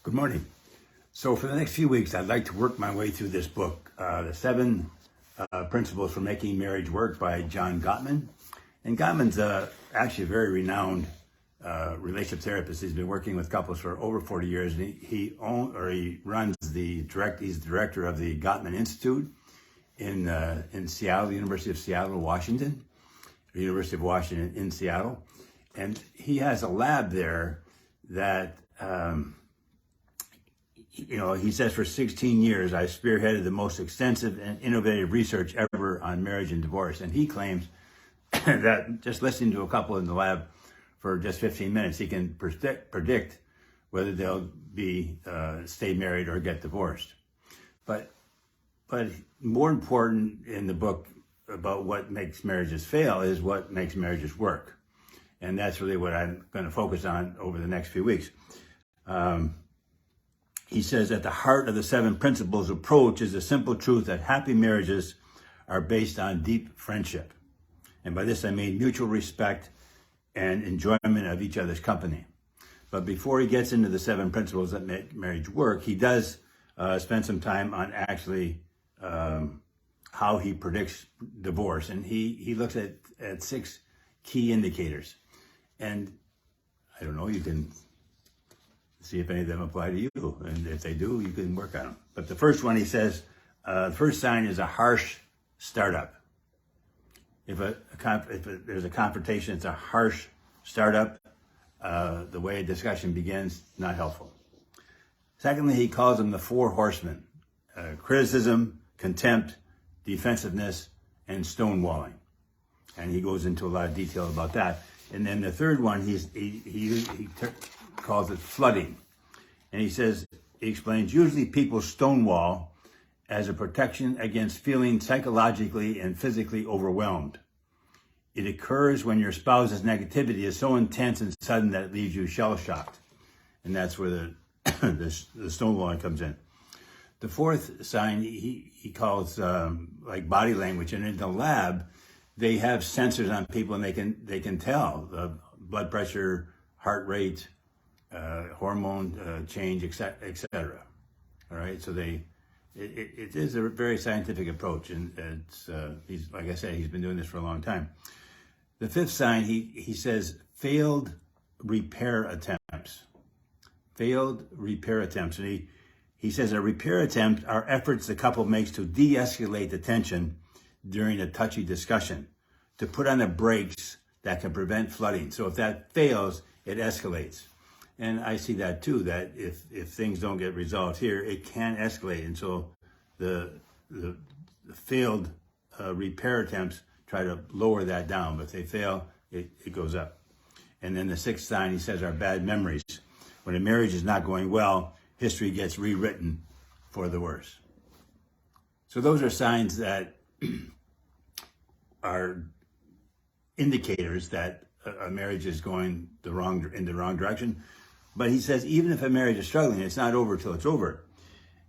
Good morning. So for the next few weeks, I'd like to work my way through this book, The Seven Principles for Making Marriage Work by John Gottman. And Gottman's actually a very renowned relationship therapist. He's been working with couples for over 40 years. And he runs he's the director of the Gottman Institute in Seattle, the University of Seattle, Washington, the University of Washington in Seattle. And he has a lab there that, he says for 16 years, I spearheaded the most extensive and innovative research ever on marriage and divorce. And he claims that just listening to a couple in the lab for just 15 minutes, he can predict whether they'll stay married or get divorced. But more important in the book about what makes marriages fail is what makes marriages work. And that's really what I'm going to focus on over the next few weeks. He says, at the heart of the seven principles approach is the simple truth that happy marriages are based on deep friendship. And by this I mean mutual respect and enjoyment of each other's company. But before he gets into the seven principles that make marriage work, he does spend some time on actually how he predicts divorce. And he looks at 6 key indicators. And I don't know, you can see if any of them apply to you. And if they do, you can work on them. But the first one, he says, the first sign is a harsh startup. If there's a confrontation, it's a harsh startup. The way a discussion begins, not helpful. Secondly, he calls them the 4 horsemen: criticism, contempt, defensiveness, and stonewalling. And he goes into a lot of detail about that. And then the third one, he calls it flooding. And he explains, usually people stonewall as a protection against feeling psychologically and physically overwhelmed. It occurs when your spouse's negativity is so intense and sudden that it leaves you shell-shocked. And that's where the stonewalling comes in. The fourth sign he calls like body language. And in the lab, they have sensors on people, and they can tell the blood pressure, heart rate, hormone change, etc. All right, so it is a very scientific approach, and he's, like I said, he's been doing this for a long time. The fifth sign, he says, failed repair attempts. Failed repair attempts, and he says a repair attempt are efforts the couple makes to de-escalate the tension during a touchy discussion, to put on the brakes that can prevent flooding. So if that fails, it escalates. And I see that too, that if things don't get resolved here, it can escalate. And so the failed repair attempts try to lower that down. But if they fail, it goes up. And then the sixth sign, he says, are bad memories. When a marriage is not going well, history gets rewritten for the worse. So those are signs that are indicators that a marriage is going in the wrong direction. But he says, even if a marriage is struggling, it's not over till it's over.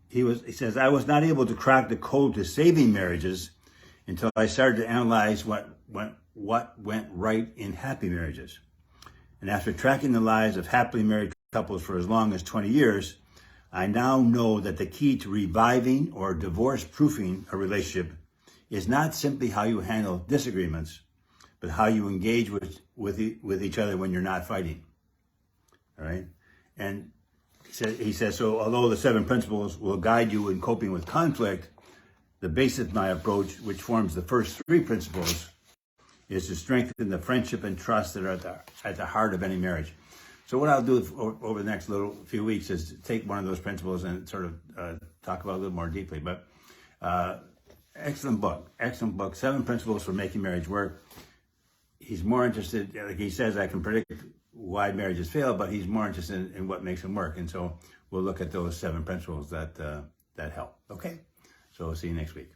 He says, I was not able to crack the code to saving marriages until I started to analyze what went right in happy marriages. And after tracking the lives of happily married couples for as long as 20 years, I now know that the key to reviving or divorce-proofing a relationship is not simply how you handle disagreements, but how you engage with each other when you're not fighting. All right? And he says, so although the 7 principles will guide you in coping with conflict, the basis of my approach, which forms the first 3 principles, is to strengthen the friendship and trust that are at the heart of any marriage. So what I'll do over the next few weeks is take one of those principles and sort of talk about it a little more deeply. But excellent book. 7 Principles for Making Marriage Work. He's more interested, like he says, I can predict why marriages fail, but he's more interested in what makes them work. And so we'll look at those 7 principles that help. Okay? So see you next week.